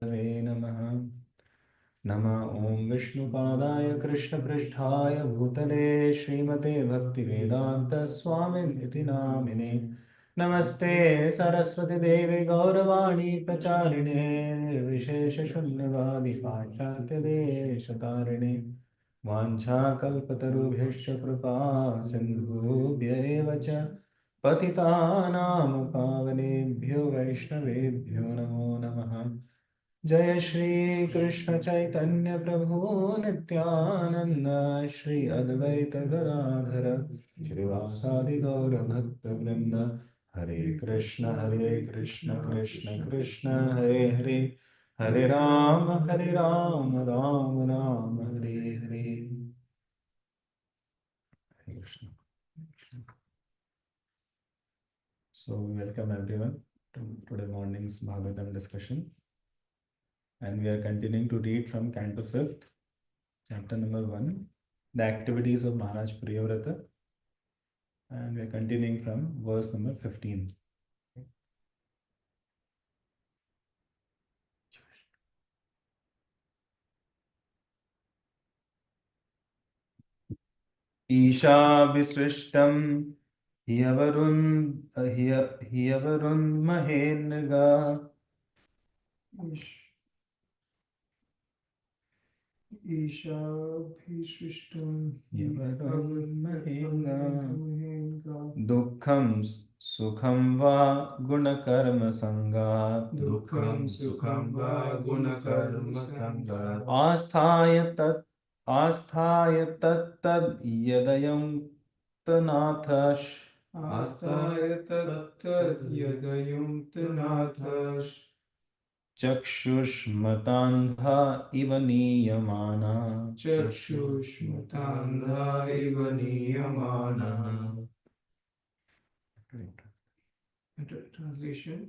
वे नमः। नमः ॐ विष्णुपादाय कृष्णपृष्ठाय भूतले श्रीमते भक्तिवेदान्तस्वामिनिति नामिने। नमस्ते सरस्वती देवी गौरवाणी प्रचारिणे निर्विशेषशून्यवादी पाश्चात्यदेशतारिणे। वाञ्छाकल्पतरुभ्यश्च कृपा सिन्धुभ्य एव च पतितानां पावनेभ्यो वैष्णवेभ्यो नमो नमः। जय श्री कृष्ण चैतन्य प्रभु नित्यानंद श्री अद्वैत गदाधर श्रीवासादि गौर भक्त वृंद। हरे कृष्ण कृष्ण कृष्ण हरे हरे, हरे राम राम राम हरे हरे। हरे Krishna. So welcome everyone to today morning's Bhagavatam discussion, and we are continuing to read from Canto 5th, chapter number 1, the activities of Maharaj Priyavratha, and we are continuing from verse number 15. ईशाभिसृष्टं ह्यवरुन्महेन्द्रगा। ईशाभिसृष्टं ह्यवरुन्महेन्द्रगा दुःखं सुखं वा गुणकर्मसङ्गात्। दुःखं सुखं वा गुणकर्मसङ्गात् आस्थाय तत्तद् यदयं तनाथश्। आस्थाय तत्तद्यदयुङ्क्तनाथश् चक्षुष्मतान्धा इव नीयमाना। चक्षुष्मतान्धा इव नीयमानः। Translation.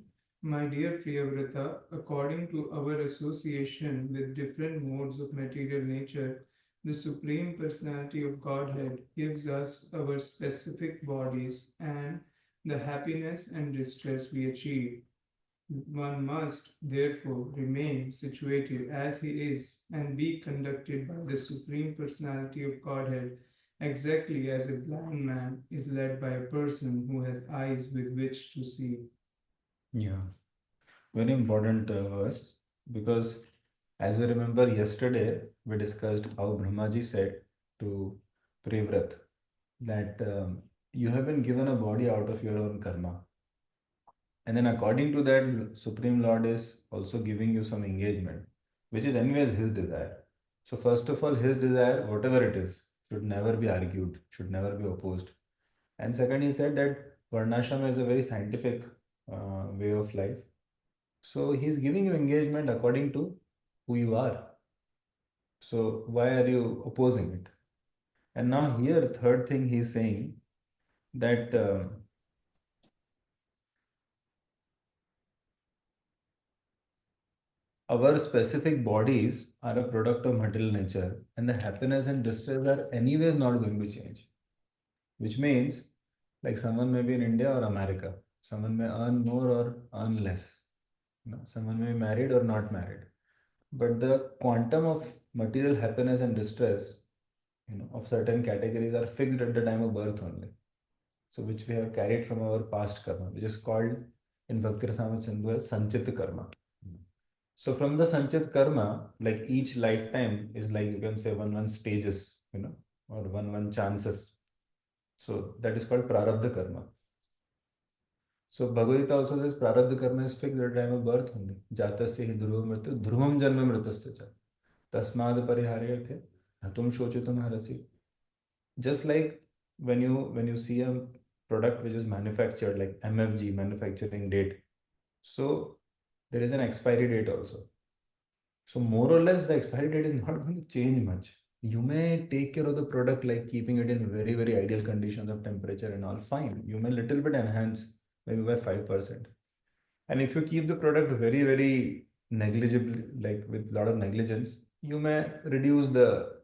My dear Priyavratha, according to our association with different modes of material nature, the Supreme Personality of Godhead gives us our specific bodies and the happiness and distress we achieve. One must, therefore, remain situated as he is and be conducted by the Supreme Personality of Godhead, exactly as a blind man is led by a person who has eyes with which to see. Yeah, very important verse, because as we remember yesterday, we discussed how Brahmaji said to Priyavrat that you have been given a body out of your own karma. And then according to that, Supreme Lord is also giving you some engagement, which is anyways his desire. So first of all, his desire, whatever it is, should never be argued, should never be opposed. And second, he said that Varnashram is a very scientific way of life. So he's giving you engagement according to who you are. So why are you opposing it? And now here, third thing he's saying that our specific bodies are a product of material nature, and the happiness and distress are anyways not going to change. Which means, like someone may be in India or America, someone may earn more or earn less. Someone may be married or not married. But the quantum of material happiness and distress, of certain categories are fixed at the time of birth only. So which we have carried from our past karma, which is called in Bhakti Rasamrita Sindhu as Sanchit karma. So from the Sanchit karma, like each lifetime is like you can say one stages, or one chances. So that is called Prarabdha karma. So Bhagavad Gita also says Prarabdha karma is fixed at the time of birth only. Jatasya hi dhruvam mrityu dhruvam janma mritasya cha tasmad pariharyarthe natum shochitum harasi. Just like when you see a product which is manufactured, like MFG, manufacturing date, so there is an expiry date also. So more or less the expiry date is not going to change much. You may take care of the product, like keeping it in very very ideal conditions of temperature and all, fine. You may little bit enhance, maybe by 5%. And if you keep the product very very negligible, like with a lot of negligence, you may reduce the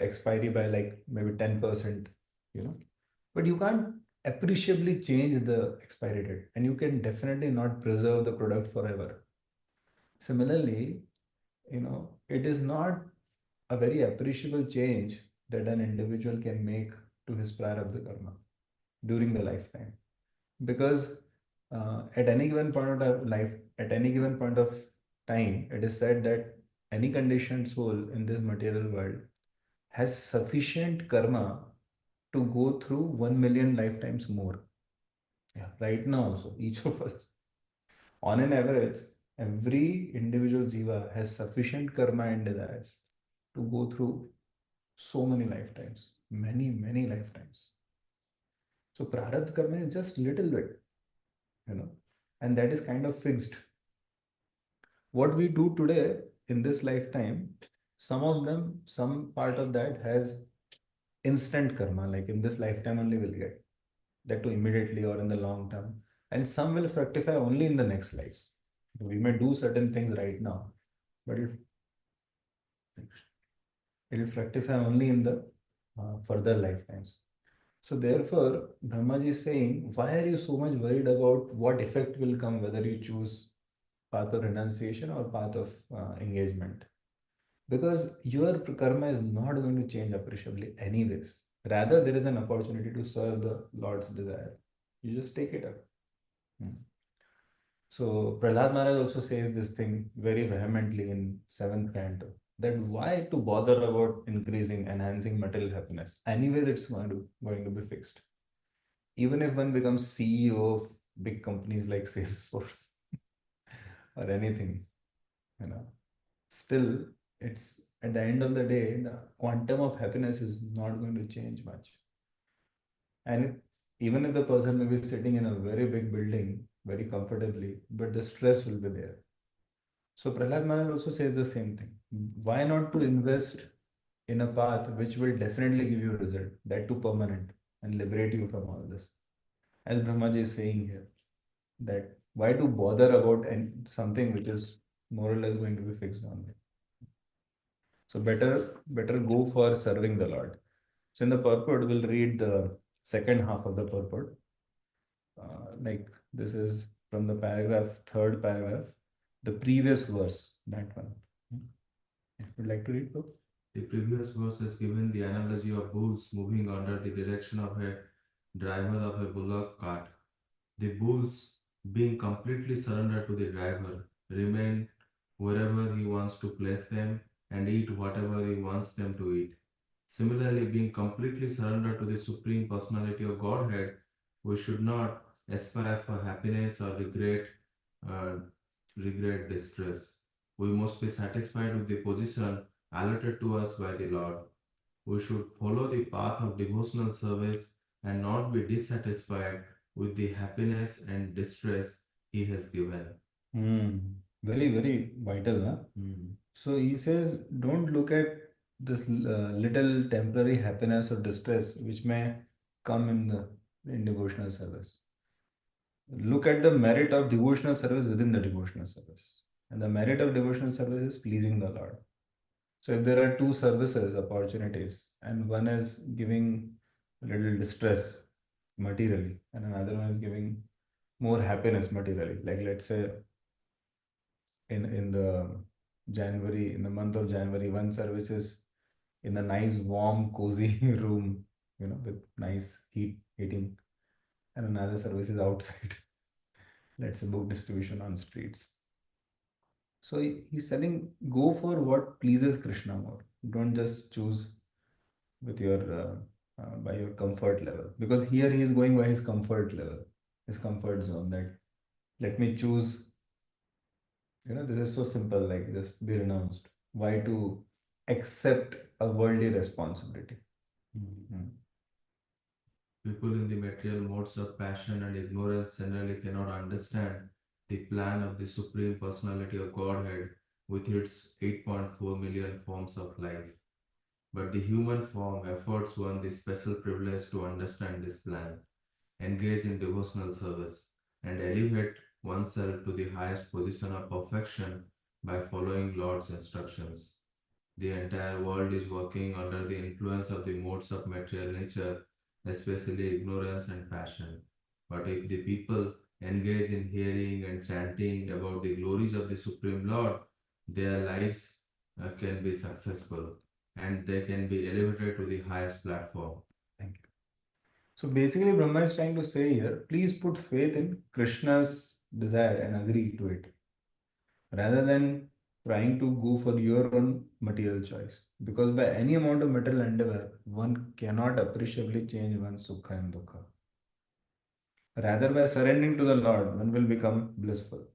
expiry by like maybe 10%, but you can't appreciably change the expiry date, and you can definitely not preserve the product forever. Similarly, it is not a very appreciable change that an individual can make to his prarabdha karma during the lifetime. Because at any given point of life, at any given point of time, it is said that any conditioned soul in this material world has sufficient karma to go through 1 million lifetimes more. Yeah, right now also, each of us, on an average, every individual jiva has sufficient karma and desires to go through so many lifetimes, many lifetimes. So prarabdha karma is just little bit, you know, and that is kind of fixed. What we do today in this lifetime, some part of that has instant karma, like in this lifetime only we'll get that to immediately or in the long term, and some will fructify only in the next lives. We may do certain things right now, but it will fructify only in the further lifetimes. So therefore, Brahmaji is saying, why are you so much worried about what effect will come whether you choose path of renunciation or path of engagement? Because your karma is not going to change appreciably anyways. Rather, there is an opportunity to serve the Lord's desire. You just take it up. Hmm. So Prahlad Maharaj also says this thing very vehemently in seventh canto, that why to bother about increasing, enhancing material happiness? Anyways, it's going to be fixed. Even if one becomes CEO of big companies like Salesforce or anything, you know, still it's at the end of the day, the quantum of happiness is not going to change much. And even if the person may be sitting in a very big building very comfortably, but the stress will be there. So Prahlad Maharaj also says the same thing. Why not to invest in a path which will definitely give you a result, that too permanent, and liberate you from all this? As Brahmaji is saying here, that why to bother about something which is more or less going to be fixed only. So better go for serving the Lord. So in the purport, we'll read the second half of the purport. Like this is from the paragraph, third paragraph, the previous verse, that one. Would like to read, Prabhu? The previous verse has given the analogy of bulls moving under the direction of a driver of a bullock cart. The bulls, being completely surrendered to the driver, remain wherever he wants to place them and eat whatever he wants them to eat. Similarly, being completely surrendered to the Supreme Personality of Godhead, we should not aspire for happiness or uh, regret distress. We must be satisfied with the position allotted to us by the Lord. We should follow the path of devotional service and not be dissatisfied with the happiness and distress He has given. Hmm. Very vital, huh? So he says, don't look at this little temporary happiness or distress which may come in devotional service. Look at the merit of devotional service within the devotional service. And the merit of devotional service is pleasing the Lord. So if there are two services opportunities and one is giving a little distress materially and another one is giving more happiness materially, like let's say in the January, in the month of January, one service is in a nice warm cozy room, with nice heating, and another service is outside. Let's say book distribution on streets. So he's telling, go for what pleases Krishna more. Don't just choose with your by your comfort level, because here he is going by his comfort level, his comfort zone. That let me choose. This is so simple. Like just be renounced. Why to accept a worldly responsibility? Mhm. People in the material modes of passion and ignorance generally cannot understand the plan of the Supreme Personality of Godhead with its 8.4 million forms of life. But the human form affords one the special privilege to understand this plan, engage in devotional service, and elevate oneself to the highest position of perfection by following Lord's instructions. The entire world is working under the influence of the modes of material nature, especially ignorance and passion. But if the people engage in hearing and chanting about the glories of the Supreme Lord, their lives can be successful and they can be elevated to the highest platform. Thank you. So basically, Brahma is trying to say here, please put faith in Krishna's desire and agree to it, rather than trying to go for your own material choice. Because by any amount of material endeavor, one cannot appreciably change one's sukha and dukkha. Rather, by surrendering to the Lord, one will become blissful.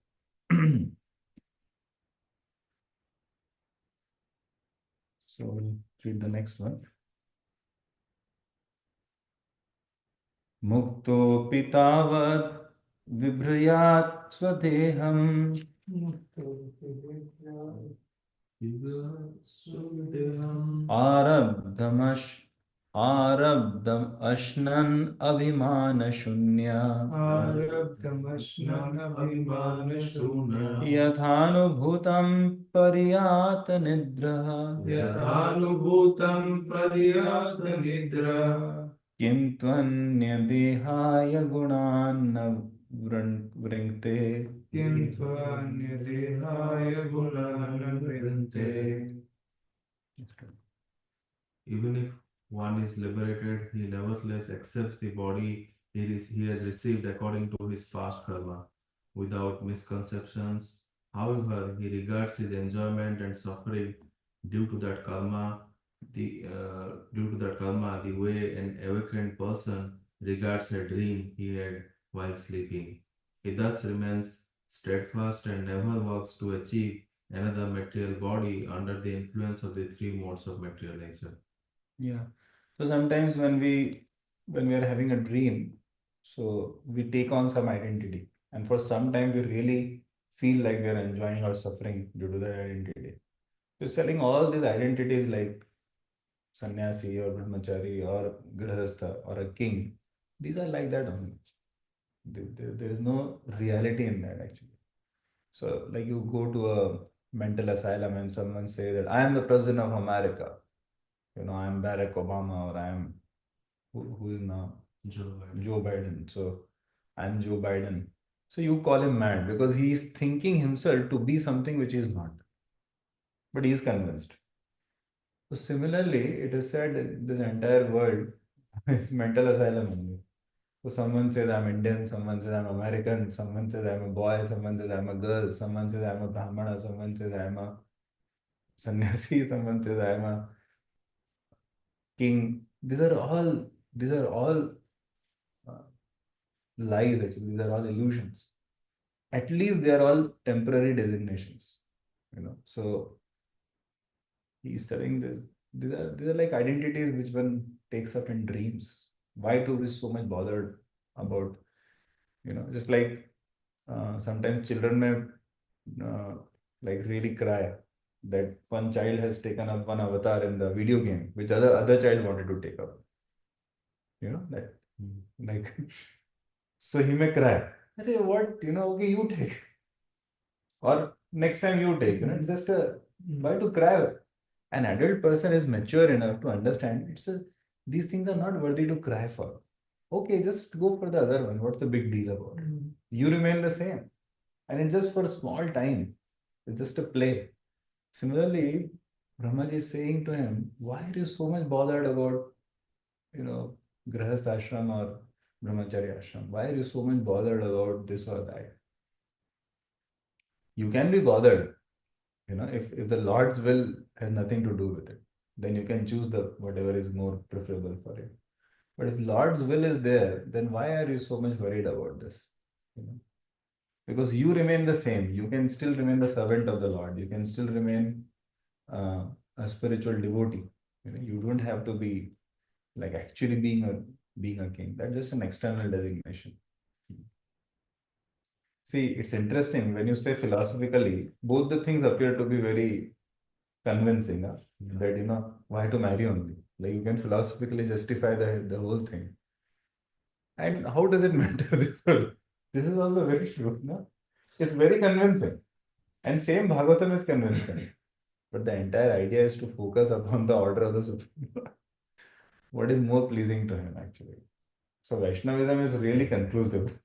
So we'll read the next one. मुक्तोऽपि तावत् विभ्रयात् स्वदेहम् आरब्धमश् आरब्धम् अश्नन् अभिमानशून्य यथानुभूतं पर्यात निद्रः किं त्वन्यदेहाय गुणान् न वृङ्क्ते Even if one is liberated, he nevertheless accepts the body he has received according to his past karma without misconceptions. However, he regards his enjoyment and suffering due to that karma, the way an awakened person regards a dream he had while sleeping. He thus remains steadfast and never works to achieve another material body under the influence of the three modes of material nature. Yeah. So sometimes when we are having a dream, so we take on some identity, and for some time we really feel like we are enjoying or suffering due to that identity. So selling all these identities like sannyasi or brahmachari or grihastha or a king, these are like that only. There is no reality in that actually. So like you go to a mental asylum and someone say that I am the president of America, I am Barack Obama, or I am who is now Joe Biden. So I'm Joe Biden. So you call him mad because he is thinking himself to be something which he is not, but he is convinced. So similarly, it is said that this entire world is mental asylum only. So someone says I'm Indian, someone says I'm American, someone says I'm a boy, someone says I'm a girl, someone says I'm a Brahmana, someone says I'm a sannyasi, someone says I'm a king. These are all uh, lies actually. These are all illusions. At least they are all temporary designations. So he's telling this. These are like identities which one takes up in dreams. Why to be so much bothered about? Just like sometimes children may like really cry that one child has taken up one avatar in the video game which other child wanted to take up. That like so he may cry. Arey, what? Okay, you take. Or next time you take. It's just a why to cry? An adult person is mature enough to understand these things are not worthy to cry for. Okay, just go for the other one. What's the big deal about it? You remain the same. And it's just for a small time. It's just a play. Similarly, Brahmaji is saying to him, why are you so much bothered about, you know, Grahastha ashram or Brahmacharya ashram? Why are you so much bothered about this or that? You can be bothered, if the Lord's will has nothing to do with it, then you can choose the whatever is more preferable for you. But if Lord's will is there, then why are you so much worried about this? You know, because you remain the same. You can still remain the servant of the Lord. You can still remain uh, a spiritual devotee. You don't have to be like actually being a king. That's just an external designation. See, it's interesting when you say philosophically, both the things appear to be very convincing, that why to marry only. Like you can philosophically justify the whole thing. And how does it matter? This is also very true. No? It's very convincing. And same Bhagavatam is convincing. But the entire idea is to focus upon the order of the Supreme Lord. What is more pleasing to him actually. So Vaishnavism is really conclusive.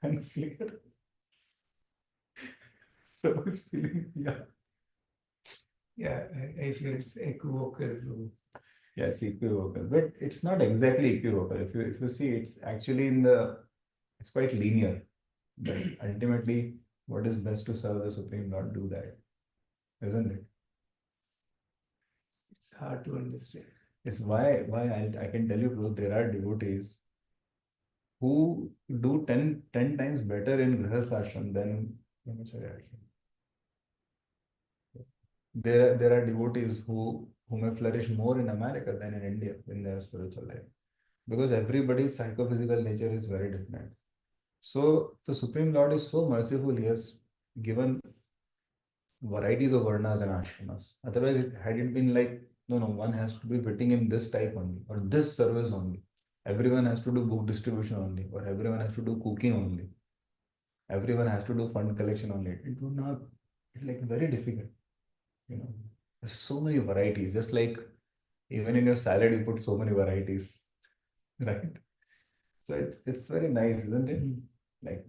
and clear. Prabhu is feeling, yeah. Yeah, I feel it's equivocal. Yes, equivocal, but it's not exactly equivocal. If you see, it's actually it's quite linear. But ultimately, what is best to serve the Supreme Lord, do that, isn't it? It's hard to understand. It's why I can tell you, bro, there are devotees who do ten times better in Grihastha ashram than Brahmacharya ashram. There are devotees who may flourish more in America than in India in their spiritual life, because everybody's psychophysical nature is very different. So the Supreme Lord is so merciful. He has given varieties of varnas and ashramas. Otherwise, had it been like, no, no, one has to be fitting in this type only, or this service only. Everyone has to do book distribution only, or everyone has to do cooking only. Everyone has to do fund collection only. It would not, it's like very difficult, you know. There's so many varieties. Just like even in your salad, you put so many varieties, right? So it's very nice, isn't it? Like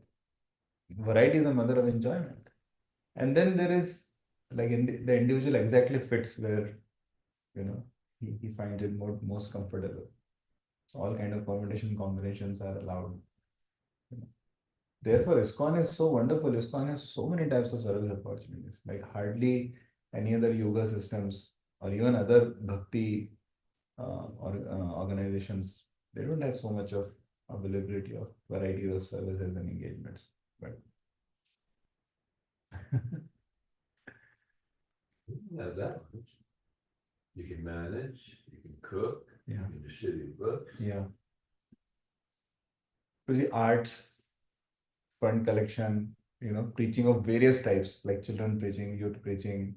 variety is the mother of enjoyment. And then there is like the individual exactly fits where he finds it most comfortable. So all kind of permutation combinations are allowed. You know. Therefore, ISKCON is so wonderful. ISKCON has so many types of service opportunities. Like hardly any other yoga systems or even other bhakti or organizations, they don't have so much of availability of variety of services and engagements. But Yeah, that much. You can manage, you can cook, yeah, you can distribute books. yeah. To the arts, fund collection, preaching of various types, like children preaching, youth preaching,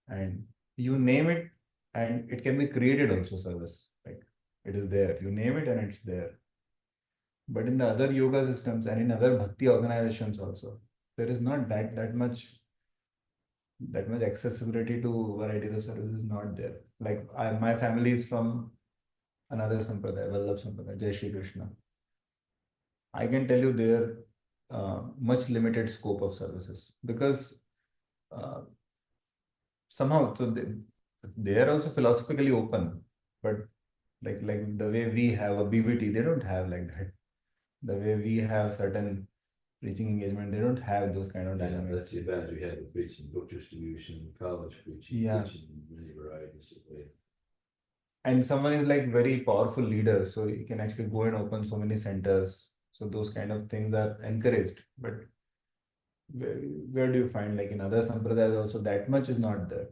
and you name it, and it can be created also service. Like it is there. You name it and it's there. But in the other yoga systems and in other bhakti organizations also, there is not that much accessibility to varieties of services is not there. Like my family is from another sampradaya, Vallabh sampradaya, Jai Shri Krishna. I can tell you their much limited scope of services because uh, somehow they are also philosophically open, but like the way we have a BBT, they don't have like that. The way we have certain preaching engagement, they don't have those kind of Yeah, dynamics. that's the advantage we have with preaching, book distribution, college preaching, Yeah. preaching in many varieties of ways. And someone is like very powerful leader, so you can actually go and open so many centers. So those kind of things are encouraged. But where do you find like in other sampradayas also that much is not there.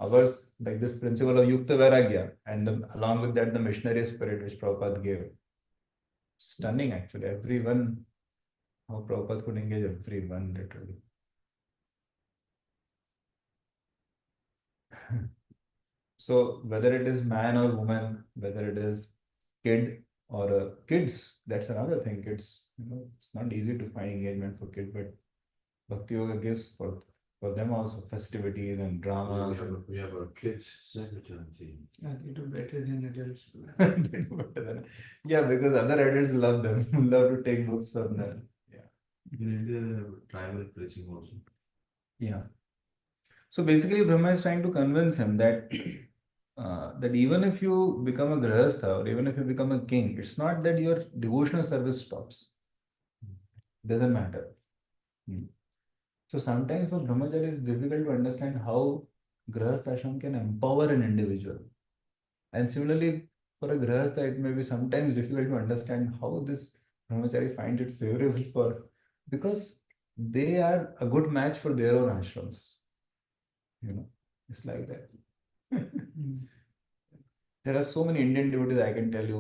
Ours, like this principle of Yukta Vairagya, and along with that, the missionary spirit which Prabhupada gave. Stunning, actually. Everyone, how Prabhupada could engage everyone, literally. So, whether it is man or woman, whether it is kid or kids, that's another thing. Kids, it's not easy to find engagement for kids, but Bhakti Yoga gives for them also festivities and dramas. We have our kids secretary team. Yeah, they do better than adults. They do better than, yeah, because other adults love them, love to take books from them. Yeah. In India, they have tribal preaching also. Yeah. So basically, Brahma is trying to convince him that even if you become a grihastha or even if you become a king, it's not that your devotional service stops. Doesn't matter. Hmm. So sometimes for brahmacharya, it's difficult to understand how grihastha ashram can empower an individual. And similarly, for a grihastha, it may be sometimes difficult to understand how this brahmachari finds it favorable for, because they are a good match for their own ashrams. It's like that. There are so many Indian devotees I can tell you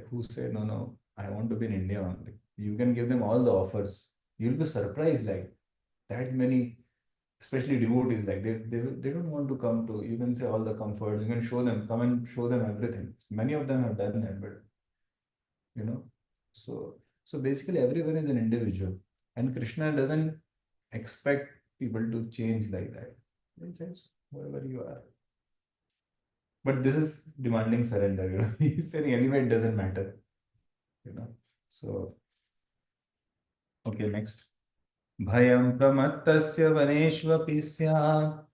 who say, no, no, I want to be in India only. You can give them all the offers. You'll be surprised, like that many, especially devotees, like they don't want to come to, you can say all the comforts, you can show them, come and show them everything. Many of them have done that, but you know, so so basically everyone is an individual, and Krishna doesn't expect people to change like that. He says, whoever you are. But this is demanding surrender. He's saying anyway, it doesn't matter. So Okay, next. Bhayam pramattasya vaneshvapi syat.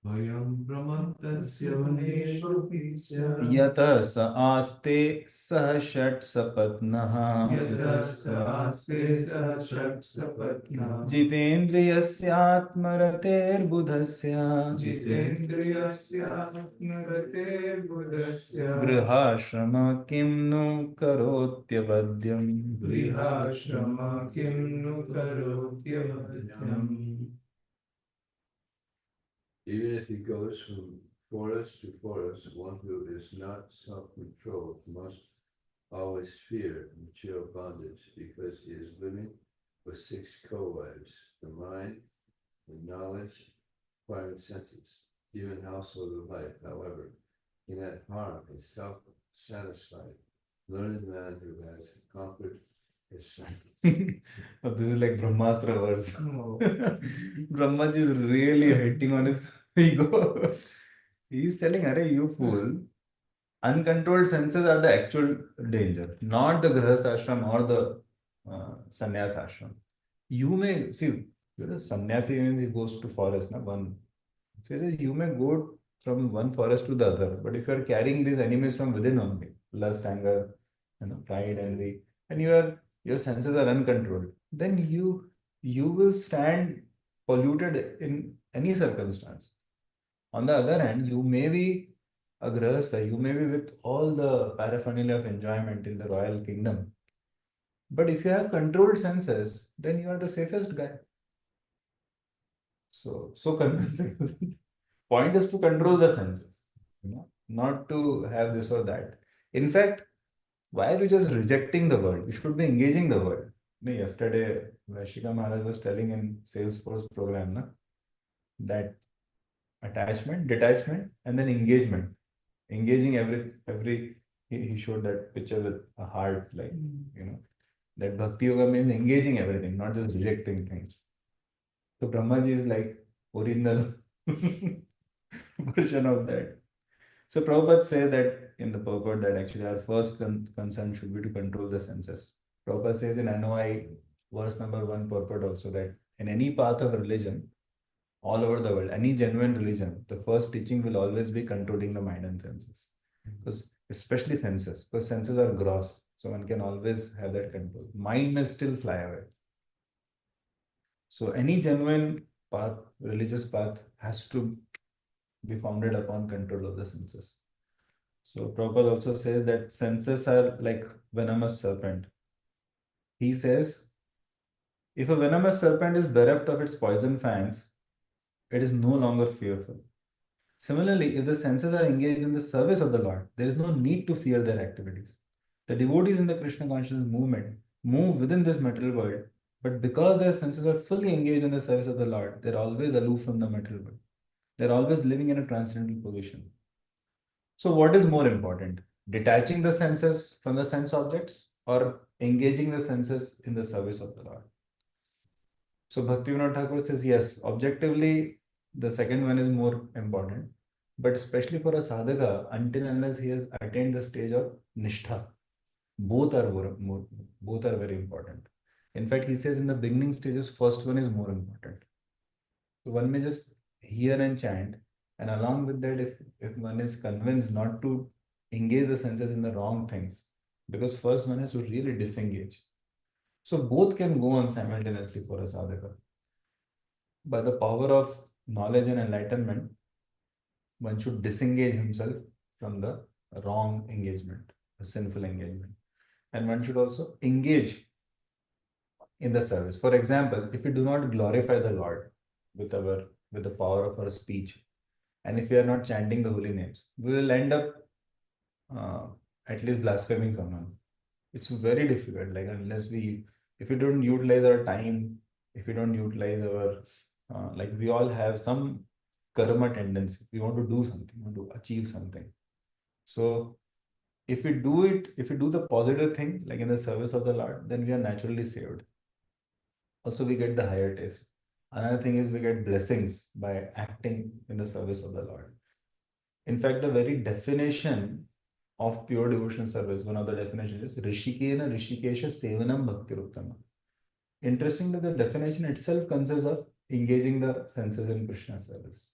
Vayam pramattasya vaneshu sya Yata sa aste sah shat sapatnaha. Yata sa aste sa shat sapatna. Jitendriyasyaatmaraterbudhasya. Jitendriyasya atmarate budasya. Grihashrama kim nu karotyavadyam. Grihashrama kim nu karotyavadyam. Even if he goes from forest to forest, one who is not self-controlled must always fear material bondage because he is living with 6 co-wives, the mind, the knowledge, acquired senses. Even household life, however, cannot harm a self-satisfied, learned man who has conquered his senses. Oh, this is like Brahmastra verse. Oh. Brahmaji is really hitting on his ego. He is telling, Arey, you fool, uncontrolled senses are the actual danger, not the grihastha ashram or the sannyas ashram. You may see, the sannyasi means he goes to forest, na, one. So he says you may go from one forest to the other, but if you are carrying these enemies from within only, lust, anger, pride, envy, and your senses are uncontrolled, then you will stand polluted in any circumstance. On the other hand, you may be a grahastha, you may be with all the paraphernalia of enjoyment in the royal kingdom, but if you have controlled senses, then you are the safest guy. So convincing. Point is to control the senses, not to have this or that. In fact, why are you just rejecting the world? You should be engaging the world. Yesterday, Vashika Maharaj was telling in Salesforce program that attachment, detachment, and then engagement. Engaging every he showed that picture with a heart, like that bhakti yoga means engaging everything, not just rejecting things. So Brahmaji is like original version of that. So Prabhupada says that in the purport that actually our first concern should be to control the senses. Prabhupada says in NOI verse number 1 purport also that in any path of religion, all over the world, any genuine religion, the first teaching will always be controlling the mind and senses. Because especially senses, because senses are gross. So one can always have that control. Mind may still fly away. So any genuine path, religious path, has to be founded upon control of the senses. So Prabhupada also says that senses are like venomous serpent. He says, if a venomous serpent is bereft of its poison fangs, it is no longer fearful. Similarly, if the senses are engaged in the service of the Lord, there is no need to fear their activities. The devotees in the Krishna consciousness movement move within this material world, but because their senses are fully engaged in the service of the Lord, they're always aloof from the material world. They're always living in a transcendental position. So, what is more important? Detaching the senses from the sense objects or engaging the senses in the service of the Lord? So, Bhaktivinoda Thakur says, yes, objectively, the second one is more important. But especially for a sadhaka, until unless he has attained the stage of nishtha, both are both are very important. In fact, he says in the beginning stages, first one is more important. So one may just hear and chant, and along with that, if one is convinced not to engage the senses in the wrong things, because first one has to really disengage. So both can go on simultaneously for a sadhaka. By the power of knowledge and enlightenment, one should disengage himself from the wrong engagement, a sinful engagement. And one should also engage in the service. For example, if we do not glorify the Lord with the power of our speech, and if we are not chanting the holy names, we will end up uh, at least blaspheming someone. It's very difficult. Like unless if we don't utilize our time, if we don't utilize our, like we all have some karma tendency. We want to do something, we want to achieve something. So if we do the positive thing, like in the service of the Lord, then we are naturally saved. Also, we get the higher taste. Another thing is we get blessings by acting in the service of the Lord. In fact, the very definition of pure devotion service. One of the definitions is Rishikena Rishikesha Sevanam Bhakti Ruttama. Interestingly, the definition itself consists of engaging the senses in Krishna service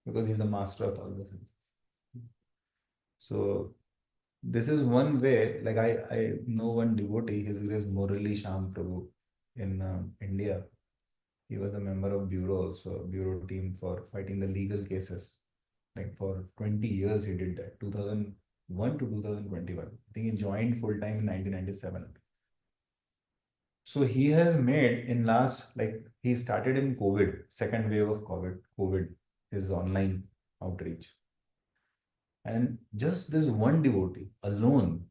because he's the master of all the senses. So this is one way, like I know one devotee, his name is Murali Sham Prabhu in India. He was a member of bureau also, bureau team for fighting the legal cases. Like for 20 years he did that, 2001 to 2021. I think he joined full time in 1997. So he has made in last, like he started in COVID, second wave of COVID, his online outreach. And just this one devotee alone,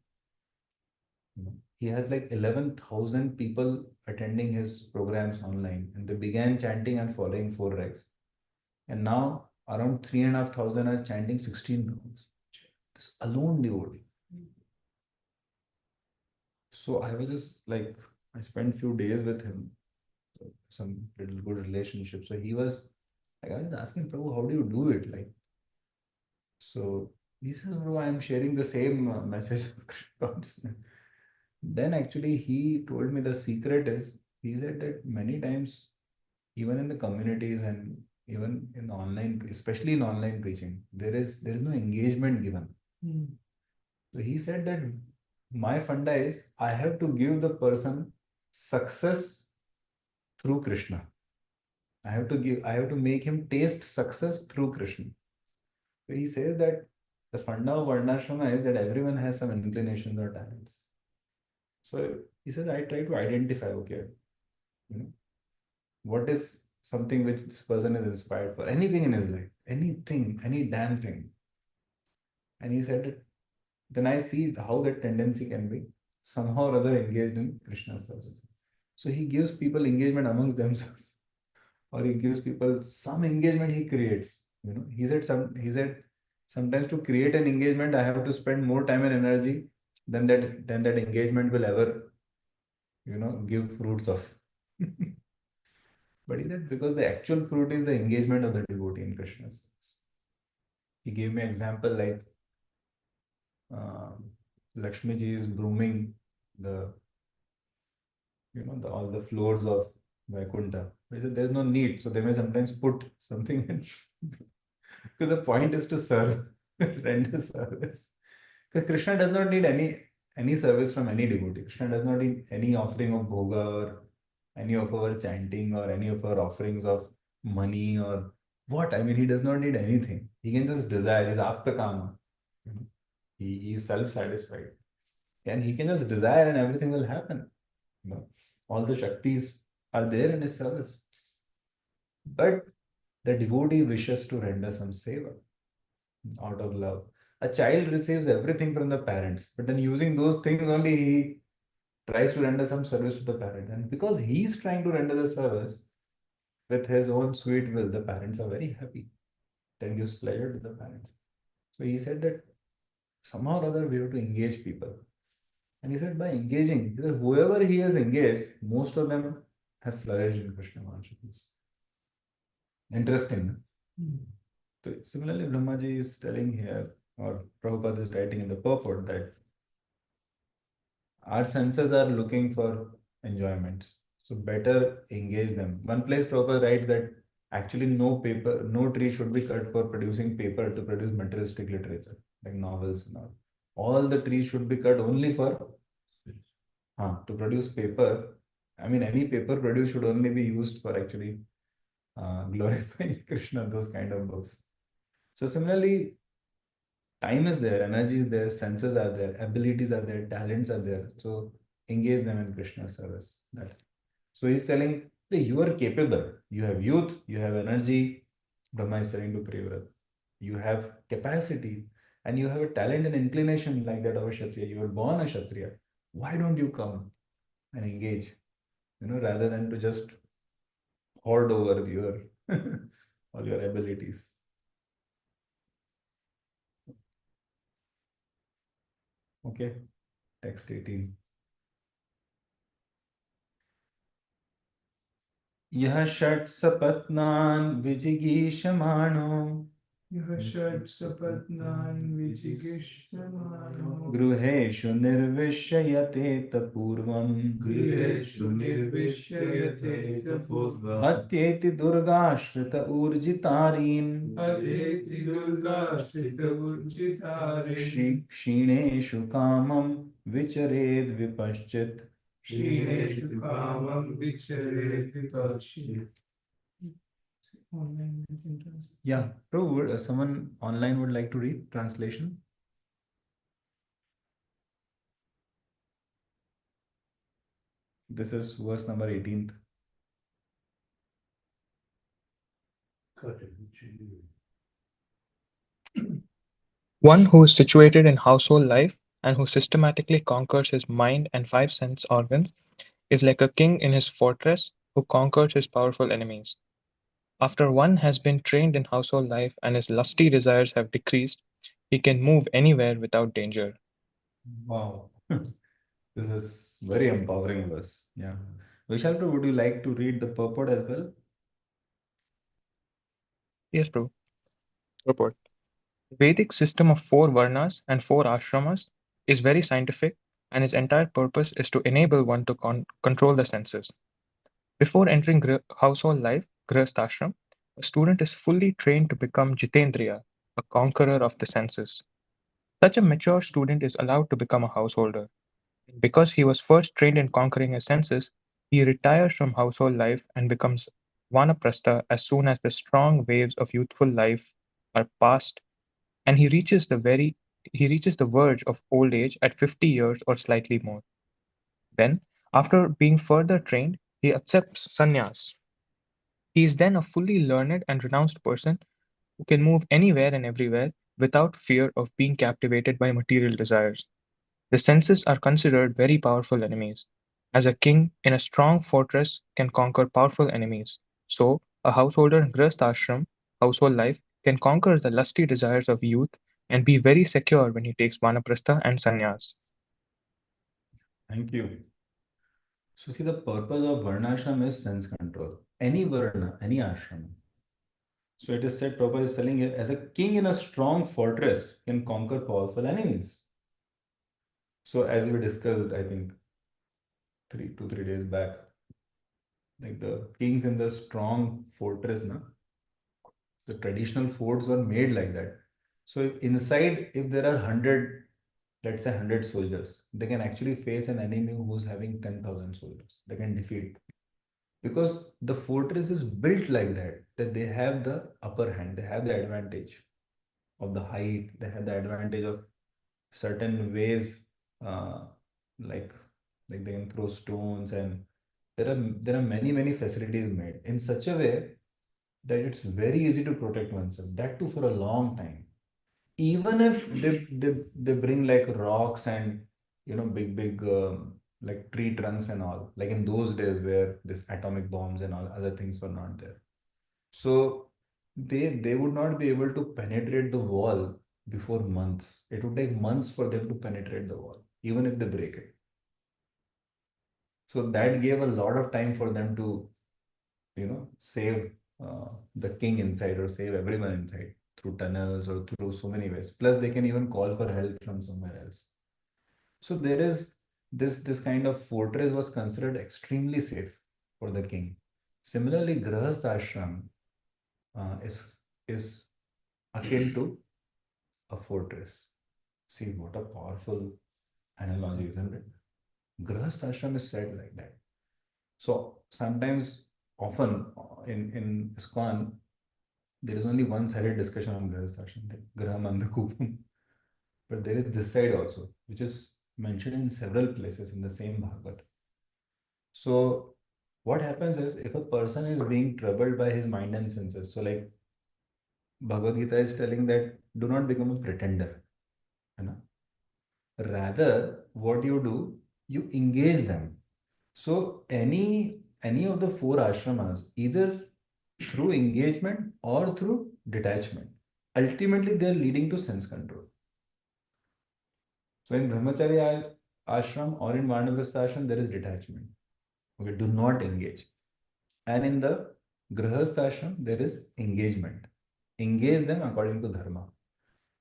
he has like 11,000 people attending his programs online, and they began chanting and following four regs. And now around 3,500 are chanting 16 rounds. This alone devotee. So I was just like, I spent few days with him, some little good relationship. So he was like, I was asking Prabhu, how do you do it? Like, so he says, bro, I am sharing the same message of Krishna consciousness. Then actually he told me the secret is, he said that many times, even in the communities and even in online, especially in online preaching, there is no engagement given. So he said that my funda is I have to give the person success through Krishna. I have to make him taste success through Krishna. So he says that the funda of Varnashrama is that everyone has some inclinations or talents. So he says, I try to identify, okay, you know, what is something which this person is inspired for, anything in his life, anything, any damn thing. And he said that then I see how that tendency can be somehow or other engaged in Krishna's service. So he gives people engagement amongst themselves, or he gives people some engagement he creates. He said sometimes to create an engagement, I have to spend more time and energy than that engagement will ever, give fruits of. But he said because the actual fruit is the engagement of the devotee in Krishna's service. He gave me example like Lakshmi ji is brooming the all the floors of Vaikuntha. He said there's no need, so they may sometimes put something in. Because the point is to serve, render service. Because Krishna does not need any service from any devotee. Krishna does not need any offering of bhoga or any of our chanting or any of our offerings of money or what. I mean, he does not need anything. He can just desire. He's apta kama. You know, he is self-satisfied. And he can just desire and everything will happen. All the Shaktis are there in his service. But the devotee wishes to render some seva out of love. A child receives everything from the parents, but then using those things only he tries to render some service to the parent. And because he's trying to render the service with his own sweet will, the parents are very happy. That gives pleasure to the parents. So he said that somehow or other we have to engage people. And he said by engaging, whoever he has engaged, most of them have flourished in Krishna consciousness. Interesting. So similarly, Brahmaji is telling here, or Prabhupada is writing in the purport that our senses are looking for enjoyment. So better engage them. One place Prabhupada writes that actually no tree should be cut for producing paper to produce materialistic literature, like novels and all. All the trees should be cut only for to produce paper. I mean, any paper produced should only be used for actually glorifying Krishna, those kind of books. So similarly, time is there, energy is there, senses are there, abilities are there, talents are there. So engage them in Krishna's service. That's so he's telling, hey, you are capable. You have youth, you have energy. Brahma is telling to Priyavratha. You have capacity and you have a talent and inclination like that of a Kshatriya. You were born a Kshatriya. Why don't you come and engage? Rather than to just hoard over your all your abilities. Okay, text 18. यह षट् सपत्नान् विजिगीषमाणो यः षट् सपत्नान् विचिकित्समानो गृहेषु निर्विशयतेत पूर्वम् गृहेषु निर्विशयतेत पूर्वम् अत्येति दुर्गाश्रित ऊर्जितारीन् अधेति दुर्गाश्रितवुर्जितारे क्षीणेषु कामं विचरेद् विपश्चित् क्षीणेषु कामं विचरेत् विपश्चित्. Online we can translate. Yeah, Prabhu, someone online would like to read translation? This is verse number 18th. One who is situated in household life and who systematically conquers his mind and five sense organs is like a king in his fortress who conquers his powerful enemies. After one has been trained in household life and his lusty desires have decreased, he can move anywhere without danger. Wow. This is very empowering verse. Yeah. Vishal, Prabhu, would you like to read the purport as well? Yes, Prabhu. Report. The Vedic system of four varnas and four ashramas is very scientific, and its entire purpose is to enable one to control the senses. Before entering household life, grihasthashram, a student is fully trained to become jitendriya, a conqueror of the senses. Such a mature student is allowed to become a householder. Because he was first trained in conquering his senses, he retires from household life and becomes vanaprastha as soon as the strong waves of youthful life are past, and he reaches the verge of old age at 50 years or slightly more. Then, after being further trained, he accepts sannyas. He is then a fully learned and renounced person who can move anywhere and everywhere without fear of being captivated by material desires. The senses are considered very powerful enemies, as a king in a strong fortress can conquer powerful enemies. So, a householder in Grihasthashram, household life, can conquer the lusty desires of youth and be very secure when he takes Vanaprastha and Sannyas. Thank you. So, see, the purpose of Varnashram is sense control. Any Varna, any ashram. So, it is said, Prabhupada is telling you, as a king in a strong fortress can conquer powerful enemies. So, as we discussed, I think 3 days back, like the kings in the strong fortress, na, the traditional forts were made like that. So, if inside, if there are 100, let's say 100 soldiers, they can actually face an enemy who's having 10,000 soldiers. They can defeat because the fortress is built like that they have the upper hand, they have the advantage of the height, they have the advantage of certain ways, uh, like like they can throw stones, and there are many facilities made in such a way that it's very easy to protect oneself, that too for a long time. Even if they bring like rocks and big like tree trunks and all, like in those days where this atomic bombs and all other things were not there, so they would not be able to penetrate the wall before months. It would take months for them to penetrate the wall, even if they break it. So that gave a lot of time for them to save the king inside or save everyone inside through tunnels or through so many ways. Plus, they can even call for help from somewhere else. So there is this kind of fortress was considered extremely safe for the king. Similarly, Grahastha ashram is akin to a fortress. See what a powerful analogy, isn't it? Grahastha ashram is said like that. So sometimes, often in ISKCON, there is only one-sided discussion on Grihasthashram, like Grahamandakupam. But there is this side also, which is mentioned in several places in the same Bhagavad. So what happens is, if a person is being troubled by his mind and senses, so like Bhagavad Gita is telling that do not become a pretender. You know? Rather, what you do, you engage them. So any of the four ashramas, either through engagement or through detachment, ultimately they are leading to sense control. So in Brahmacharya ashram or in Vanaprastha ashram, there is detachment. Okay, do not engage. And in the Grihastha ashram, there is engagement. engage them according to dharma.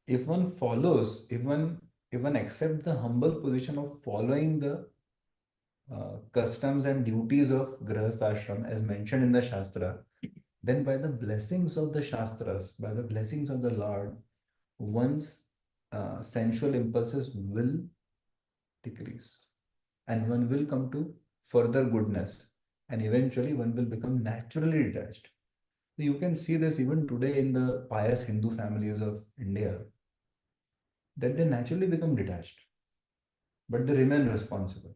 If one follows, if one accepts the humble position of following the customs and duties of grahastha ashram as mentioned in the shastra, then by the blessings of the shastras, by the blessings of the Lord, one's sensual impulses will decrease and one will come to further goodness and eventually one will become naturally detached. You can see this even today in the pious Hindu families of India, that they naturally become detached, but they remain responsible.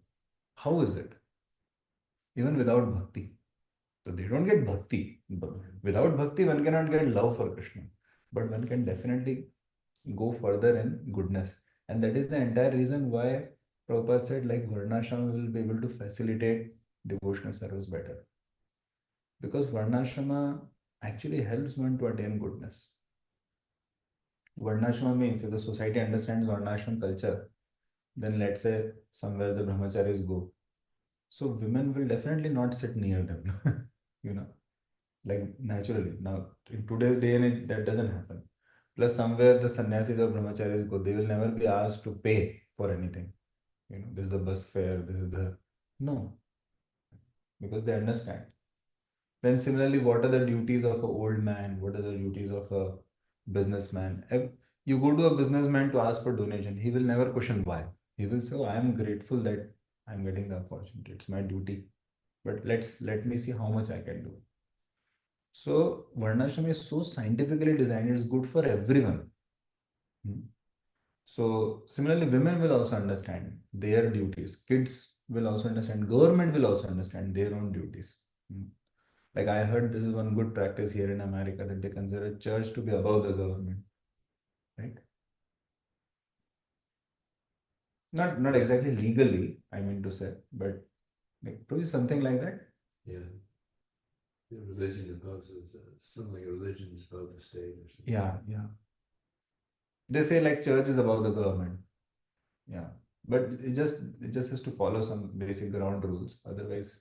How is it? Even without bhakti. So they don't get bhakti. Without bhakti, one cannot get love for Krishna. But one can definitely go further in goodness. And that is the entire reason why Prabhupada said like Varnashrama will be able to facilitate devotional service better. Because Varnashrama actually helps one to attain goodness. Varnashrama means if the society understands Varnashram culture, then let's say somewhere the brahmacharis go. So women will definitely not sit near them, you know, like naturally. Now, in today's day and age, that doesn't happen. Plus, somewhere the sannyasis or brahmacharis go, they will never be asked to pay for anything. You know, this is the bus fare, this is the. No, because they understand. Then, similarly, what are the duties of an old man? What are the duties of a businessman? If you go to a businessman to ask for donation, he will never question why. He will say, oh, I am grateful that I'm getting the opportunity. It's my duty. But let me see how much I can do. So Varnashram is so scientifically designed, it's good for everyone. Hmm. So similarly, women will also understand their duties. Kids will also understand. Government will also understand their own duties. Hmm. Like I heard this is one good practice here in America that they consider church to be above the government. Right? Not exactly legally, I mean to say, but like probably something like that. Yeah. The religion imposes something like religion is above the state or something. Yeah, yeah. They say like church is above the government. Yeah, but it just has to follow some basic ground rules. Otherwise,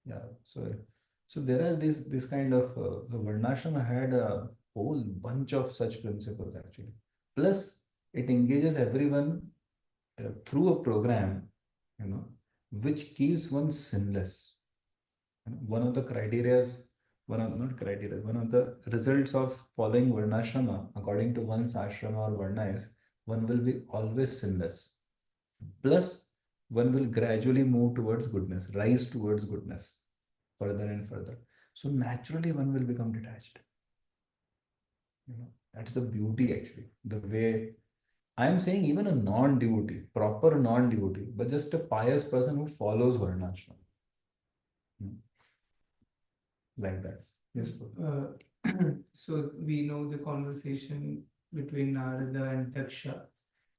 yeah. So there are this kind of the Varnashram had a whole bunch of such principles actually. Plus, it engages everyone through a program, you know, which keeps one sinless. You know, one of the criterias, one of not criteria, one of the results of following Varnashrama according to one's ashrama or varna is one will be always sinless. Plus, one will gradually move towards goodness, rise towards goodness further and further. So naturally, one will become detached. You know, that's the beauty actually. The way I'm saying, even a non-devotee, proper non-devotee, but just a pious person who follows Varnashram. Like that. Yes, Prabhu. So we know the conversation between Narada and Daksha.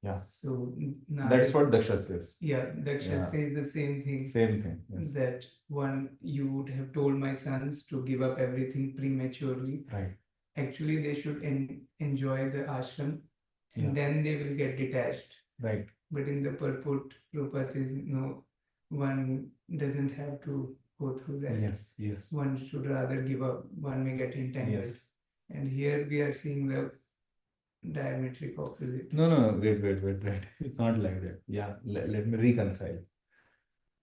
Yeah. So That's what Daksha says. Yeah, Daksha Yeah. says the same thing. Same thing. Yes. That one, you would have told my sons to give up everything prematurely. Right. Actually, they should enjoy the ashram, and Yeah. then they will get detached. Right. But in the purport, Prabhupada says no, one doesn't have to go through that. Yes. Yes. One should rather give up. One may get entangled. Yes. And here we are seeing the diametric opposite. No. Wait. It's not like that. Yeah. Let me reconcile.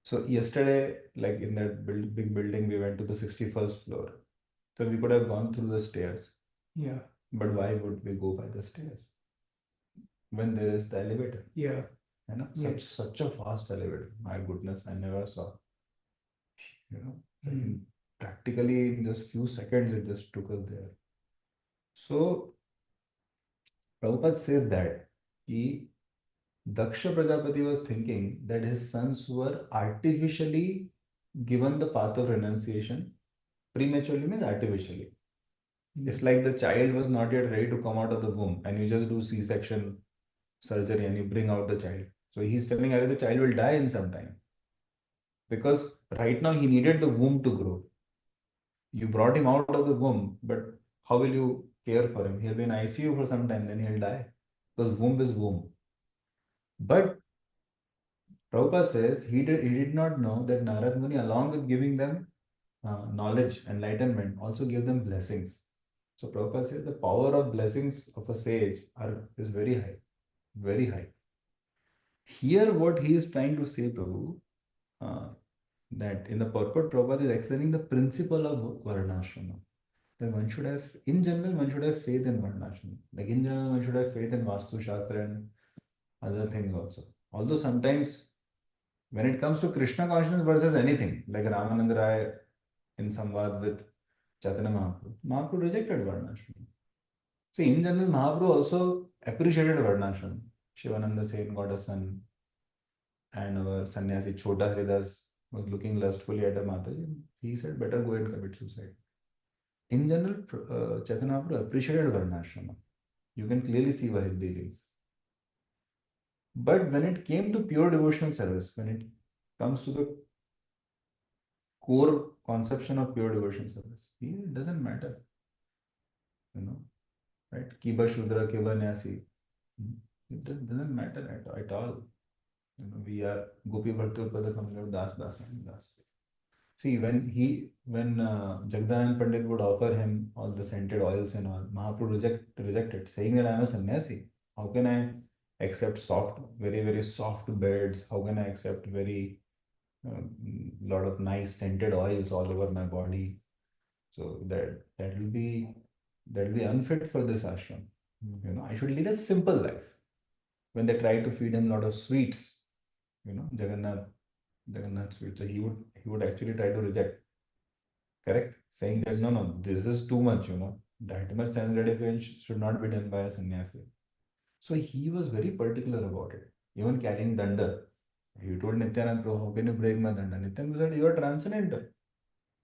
So yesterday, like in that big building, we went to the 61st floor. So we could have gone through the stairs. Yeah. But why would we go by the stairs when there is the elevator? Yeah. You know, Yes. such a fast elevator. My goodness, I never saw. You know, practically in just few seconds, it just took us there. So Prabhupada says that he Daksha Prajapati was thinking that his sons were artificially given the path of renunciation. Prematurely means artificially. It's like the child was not yet ready to come out of the womb, and you just do C-section surgery and you bring out the child. So he's telling that the child will die in some time because right now he needed the womb to grow. You brought him out of the womb, but how will you care for him? He'll be in ICU for some time, then he'll die because womb is womb. But Prabhupada says he did not know that Narad Muni, along with giving them knowledge, enlightenment, also gave them blessings. So Prabhupada says the power of blessings of a sage is very high, very high. Here, what he is trying to say, Prabhu, uh, that in the purport, Prabhupada is explaining the principle of Varnashrama. That one should have, in general, one should have faith in Varnashrama. Like in general, one should have faith in Vastu Shastra and other things also. Although sometimes, when it comes to Krishna consciousness versus anything, like Ramananda Rai in Samvad with Chaitanya Mahaprabhu, Mahaprabhu rejected Varnashrama. See, in general, Mahaprabhu also appreciated Varnashrama. Shivananda Sen got a son, and our sannyasi Chota Haridas was looking lustfully at a Mataji. He said, better go and commit suicide. In general, Chaitanya Mahaprabhu appreciated Varnashrama. You can clearly see by his dealings. But when it came to pure devotional service, when it comes to the core conception of pure devotional service, it doesn't matter. Right? Kiba Shudra, Kiba Nyasi. It doesn't matter at all. We are Gopi Bhartur Padakam Das Das and Das. See, when Jagdanand Pandit would offer him all the scented oils and all, Mahaprabhu rejected, saying that I am a sannyasi. How can I accept soft, very, very soft beds? How can I accept very lot of nice scented oils all over my body? So that will be unfit for this ashram. I should lead a simple life. When they try to feed him a lot of sweets, Jagannath sweets, so he would actually try to reject. Correct? Saying that no, this is too much, that much sense gratification should not be done by a sannyasi. So he was very particular about it. Even carrying danda. He told Nityanand Prabhu, how can you break my danda? Nityanand said, you are transcendental.